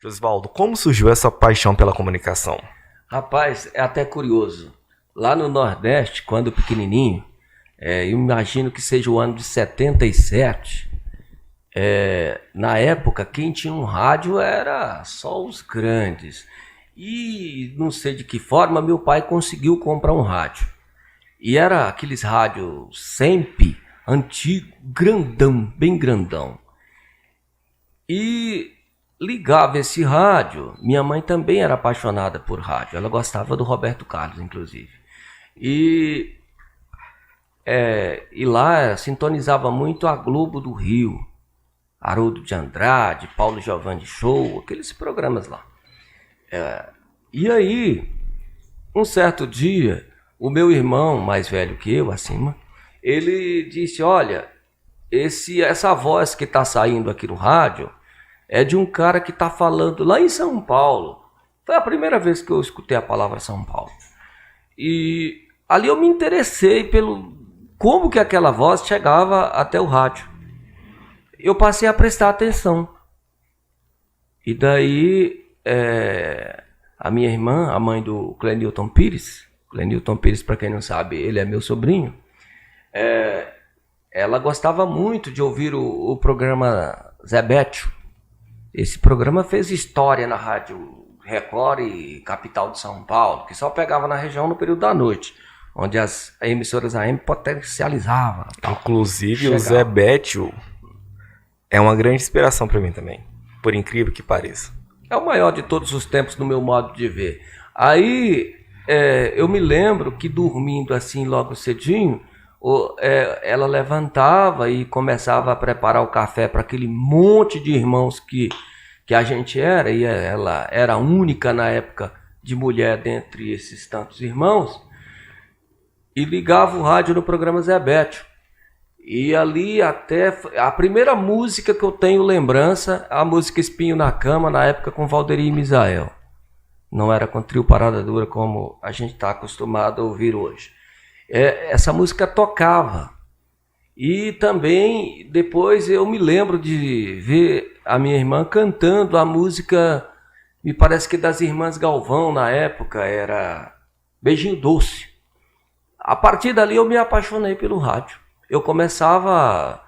Josivaldo, como surgiu essa paixão pela comunicação? Rapaz, é até curioso. Lá no Nordeste, quando pequenininho, eu imagino que seja o ano de 77, na época quem tinha um rádio era só os grandes. E não sei de que forma meu pai conseguiu comprar um rádio. E era aqueles rádios sempre antigo, grandão, bem grandão. E ligava esse rádio. Minha mãe também era apaixonada por rádio. Ela gostava do Roberto Carlos, inclusive. E lá sintonizava muito a Globo do Rio. Haroldo de Andrade, Paulo Giovanni Show, aqueles programas lá. E aí, um certo dia, o meu irmão, mais velho que eu, acima, ele disse, olha, essa voz que está saindo aqui no rádio é de um cara que está falando lá em São Paulo. Foi a primeira vez que eu escutei a palavra São Paulo. E ali eu me interessei pelo como que aquela voz chegava até o rádio. Eu passei a prestar atenção. E daí, a minha irmã, a mãe do Clenilton Pires, para quem não sabe, ele é meu sobrinho, ela gostava muito de ouvir o programa Zé Bétio. Esse programa fez história na Rádio Record e Capital de São Paulo, que só pegava na região no período da noite, onde as emissoras AM potencializavam. Inclusive o Zé Bétio é uma grande inspiração para mim também, por incrível que pareça. É o maior de todos os tempos no meu modo de ver. Aí eu me lembro que dormindo assim logo cedinho, ela levantava e começava a preparar o café para aquele monte de irmãos que a gente era, e ela era a única na época de mulher dentre esses tantos irmãos, e ligava o rádio no programa Zé Bétio. E ali até a primeira música que eu tenho lembrança, a música Espinho na Cama, na época com Valderi e Misael. Não era com Trio Parada Dura como a gente está acostumado a ouvir hoje. Essa música tocava. E também depois eu me lembro de ver a minha irmã cantando a música, me parece que das Irmãs Galvão na época, era Beijinho Doce. A partir dali eu me apaixonei pelo rádio. Eu começava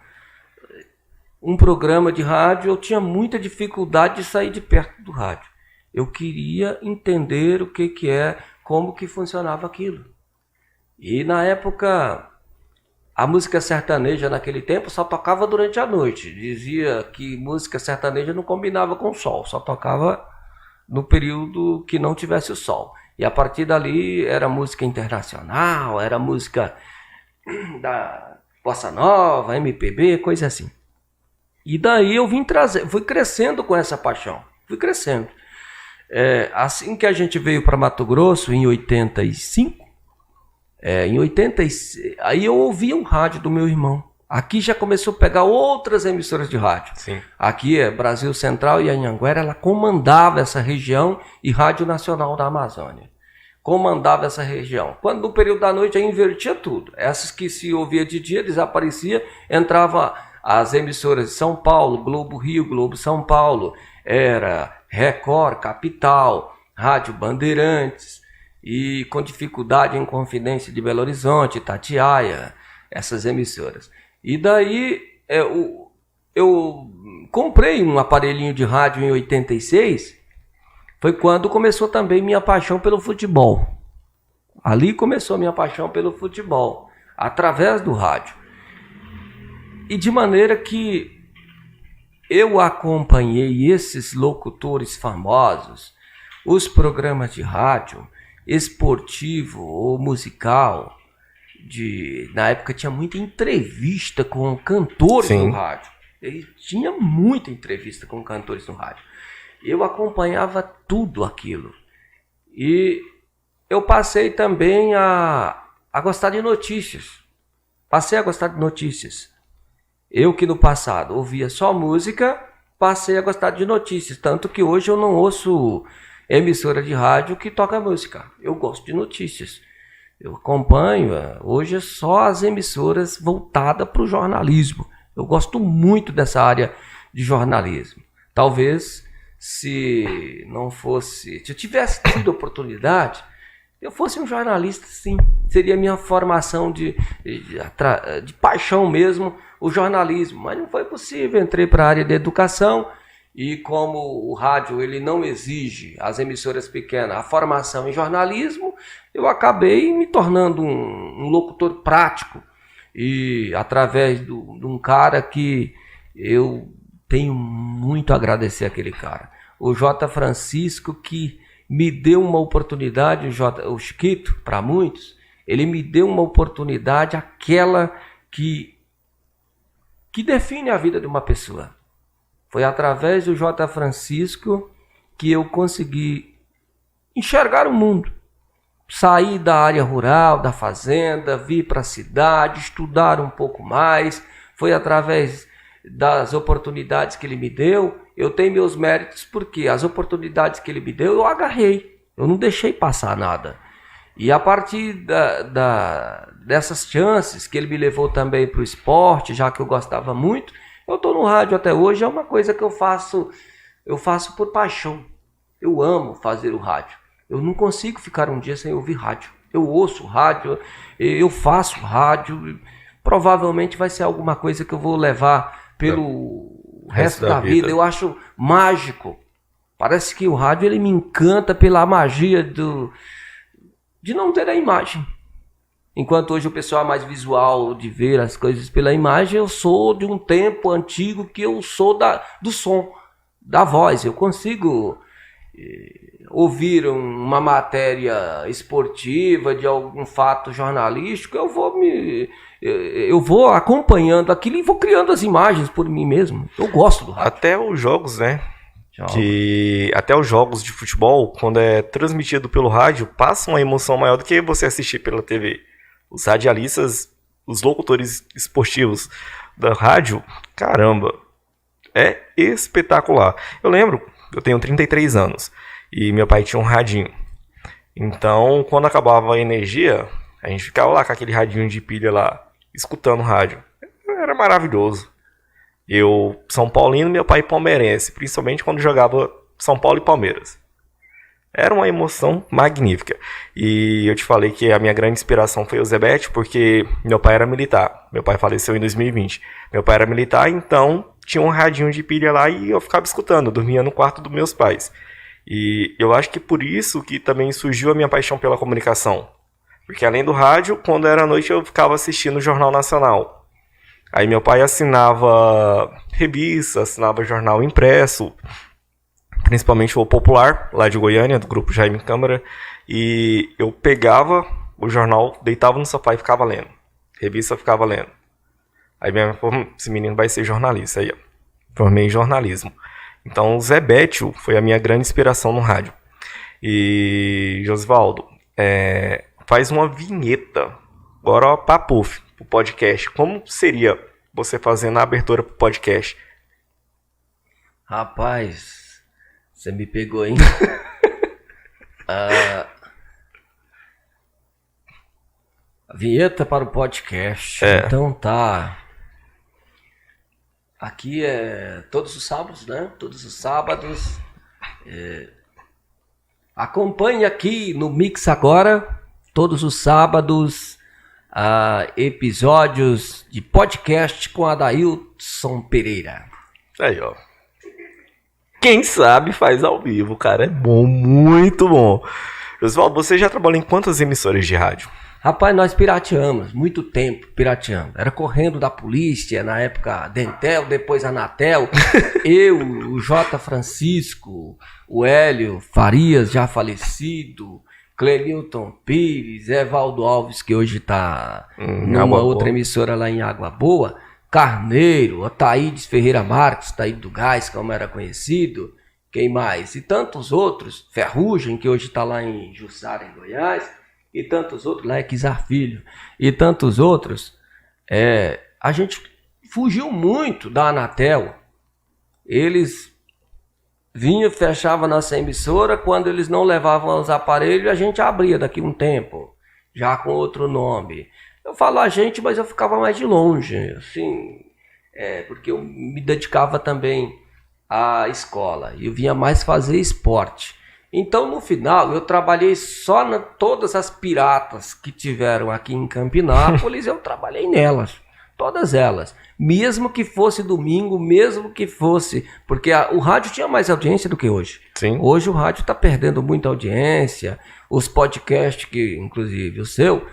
um programa de rádio, eu tinha muita dificuldade de sair de perto do rádio. Eu queria entender o que como que funcionava aquilo. E na época, a música sertaneja naquele tempo só tocava durante a noite. Dizia que música sertaneja não combinava com o sol, só tocava no período que não tivesse o sol. E a partir dali era música internacional, era música da Bossa Nova, MPB, coisa assim. E daí eu fui crescendo com essa paixão, fui crescendo. Assim que a gente veio para Mato Grosso, em 85, aí eu ouvia um rádio do meu irmão. Aqui já começou a pegar outras emissoras de rádio. Sim. Aqui Brasil Central e Anhanguera, ela comandava essa região, e Rádio Nacional da Amazônia comandava essa região. Quando no período da noite aí invertia tudo. Essas que se ouvia de dia desaparecia, entrava as emissoras de São Paulo, Globo Rio, Globo São Paulo, era Record, Capital, Rádio Bandeirantes, e com dificuldade em Confidência de Belo Horizonte, Itatiaia, essas emissoras. E daí eu comprei um aparelhinho de rádio em 86, foi quando começou também minha paixão pelo futebol. Ali começou minha paixão pelo futebol, através do rádio. E de maneira que eu acompanhei esses locutores famosos, os programas de rádio, esportivo ou musical, na época tinha muita entrevista com cantores no rádio. E tinha muita entrevista com cantores no rádio. Eu acompanhava tudo aquilo. E eu passei também a gostar de notícias. Passei a gostar de notícias. Eu que no passado ouvia só música, passei a gostar de notícias. Tanto que hoje eu não ouço emissora de rádio que toca música. Eu gosto de notícias. Eu acompanho, hoje é só as emissoras voltadas para o jornalismo. Eu gosto muito dessa área de jornalismo. Talvez se eu tivesse tido oportunidade, eu fosse um jornalista, sim. Seria a minha formação de paixão mesmo, o jornalismo. Mas não foi possível. Entrei para a área de educação e como o rádio ele não exige, as emissoras pequenas, a formação em jornalismo, eu acabei me tornando um locutor prático. E através de um cara que eu tenho muito a agradecer aquele cara. O J. Francisco, que me deu uma oportunidade, o Chiquito, para muitos, ele me deu uma oportunidade, aquela que define a vida de uma pessoa. Foi através do J. Francisco que eu consegui enxergar o mundo. Sair da área rural, da fazenda, vir para a cidade, estudar um pouco mais. Foi através das oportunidades que ele me deu. Eu tenho meus méritos porque as oportunidades que ele me deu eu agarrei, eu não deixei passar nada. E a partir dessas chances que ele me levou também para o esporte, já que eu gostava muito, eu estou no rádio até hoje, é uma coisa que eu faço por paixão. Eu amo fazer o rádio. Eu não consigo ficar um dia sem ouvir rádio. Eu ouço rádio, eu faço rádio, provavelmente vai ser alguma coisa que eu vou levar pelo resto da vida. Eu acho mágico. Parece que o rádio ele me encanta pela magia de não ter a imagem. Enquanto hoje o pessoal é mais visual, de ver as coisas pela imagem, eu sou de um tempo antigo que eu sou do som, da voz. Eu consigo ouvir uma matéria esportiva, de algum fato jornalístico, eu vou acompanhando aquilo e vou criando as imagens por mim mesmo. Eu gosto do rádio. Até os jogos, né? Até os jogos de futebol, quando é transmitido pelo rádio, passa uma emoção maior do que você assistir pela TV. Os radialistas, os locutores esportivos da rádio, caramba, é espetacular. Eu lembro, eu tenho 33 anos e meu pai tinha um radinho. Então, quando acabava a energia, a gente ficava lá com aquele radinho de pilha lá, escutando rádio. Era maravilhoso. Eu, São Paulino, meu pai palmeirense, principalmente quando jogava São Paulo e Palmeiras. Era uma emoção magnífica. E eu te falei que a minha grande inspiração foi o Zé Bétio, porque meu pai era militar. Meu pai faleceu em 2020. Meu pai era militar, então tinha um radinho de pilha lá e eu ficava escutando. Eu dormia no quarto dos meus pais. E eu acho que por isso que também surgiu a minha paixão pela comunicação. Porque além do rádio, quando era noite eu ficava assistindo o Jornal Nacional. Aí meu pai assinava revista, assinava jornal impresso, principalmente o Popular, lá de Goiânia, do grupo Jaime Câmara. E eu pegava o jornal, deitava no sofá e ficava lendo. Revista eu ficava lendo. Aí minha mãe falou, esse menino vai ser jornalista. Aí eu formei em jornalismo. Então o Zé Bétio foi a minha grande inspiração no rádio. E Josivaldo, faz uma vinheta, agora para Puff, pro podcast. Como seria você fazendo a abertura pro podcast? Rapaz, você me pegou, hein? A vinheta para o podcast. Então tá. Aqui é todos os sábados, né? Todos os sábados. Acompanhe aqui no Mix Agora, todos os sábados, episódios de podcast com Adailson Pereira. Aí, ó. Quem sabe faz ao vivo, cara. É bom, muito bom. Oswaldo, você já trabalhou em quantas emissoras de rádio? Rapaz, nós pirateamos, muito tempo pirateando. Era correndo da polícia, na época Dentel, depois Anatel. Eu, o J. Francisco, o Hélio Farias, já falecido, Clenilton Pires, Evaldo Alves, que hoje está numa outra emissora lá em Água Boa, Carneiro, Ataídes Ferreira Marques, Taíde do Gás, como era conhecido, quem mais? E tantos outros, Ferrugem, que hoje está lá em Jussara, em Goiás, e tantos outros, lá é Quizar Filho, e tantos outros. A gente fugiu muito da Anatel. Eles vinham, fechavam nossa emissora, quando eles não levavam os aparelhos, a gente abria daqui um tempo, já com outro nome. Eu falo a gente, mas eu ficava mais de longe, assim, porque eu me dedicava também a escola. Eu vinha mais fazer esporte. Então, no final, eu trabalhei só em todas as piratas que tiveram aqui em Campinápolis, eu trabalhei nelas. Todas elas. Mesmo que fosse domingo, mesmo que fosse... Porque o rádio tinha mais audiência do que hoje. Sim. Hoje o rádio está perdendo muita audiência. Os podcasts, que inclusive o seu,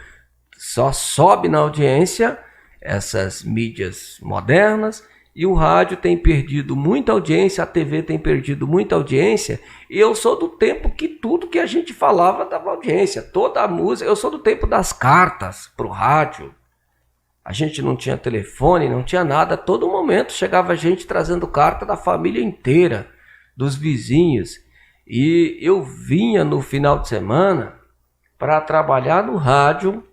só sobe na audiência essas mídias modernas. E o rádio tem perdido muita audiência, a TV tem perdido muita audiência. E eu sou do tempo que tudo que a gente falava dava audiência. Toda a música... Eu sou do tempo das cartas para o rádio. A gente não tinha telefone, não tinha nada. A todo momento chegava gente trazendo carta da família inteira, dos vizinhos. E eu vinha no final de semana para trabalhar no rádio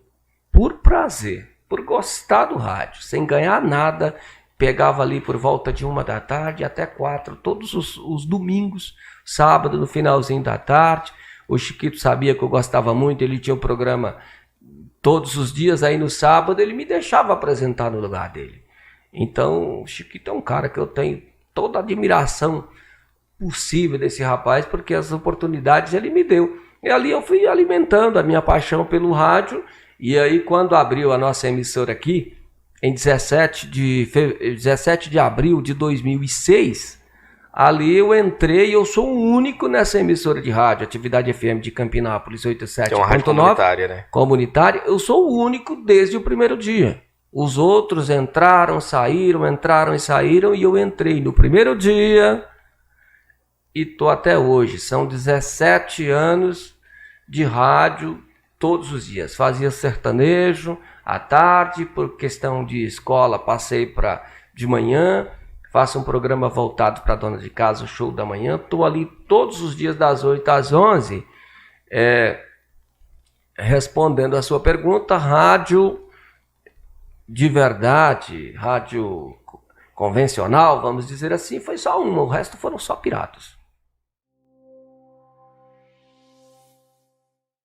por prazer, por gostar do rádio, sem ganhar nada. Pegava ali por volta de 1h até 4, todos os domingos, sábado, no finalzinho da tarde. O Chiquito sabia que eu gostava muito, ele tinha o programa todos os dias, aí no sábado ele me deixava apresentar no lugar dele. Então, o Chiquito é um cara que eu tenho toda a admiração possível desse rapaz, porque as oportunidades ele me deu. E ali eu fui alimentando a minha paixão pelo rádio, e aí quando abriu a nossa emissora aqui, em 17 de abril de 2006, ali eu entrei e eu sou o único nessa emissora de rádio, Atividade FM de Campinápolis 87.9. É uma rádio comunitária, né? Comunitária, eu sou o único desde o primeiro dia. Os outros entraram e saíram, e eu entrei no primeiro dia e tô até hoje. São 17 anos de rádio todos os dias. Fazia sertanejo à tarde, por questão de escola, passei para de manhã, faço um programa voltado para dona de casa, o show da manhã, estou ali todos os dias das 8 às 11, respondendo a sua pergunta. Rádio de verdade, rádio convencional, vamos dizer assim, foi só uma, o resto foram só piratas.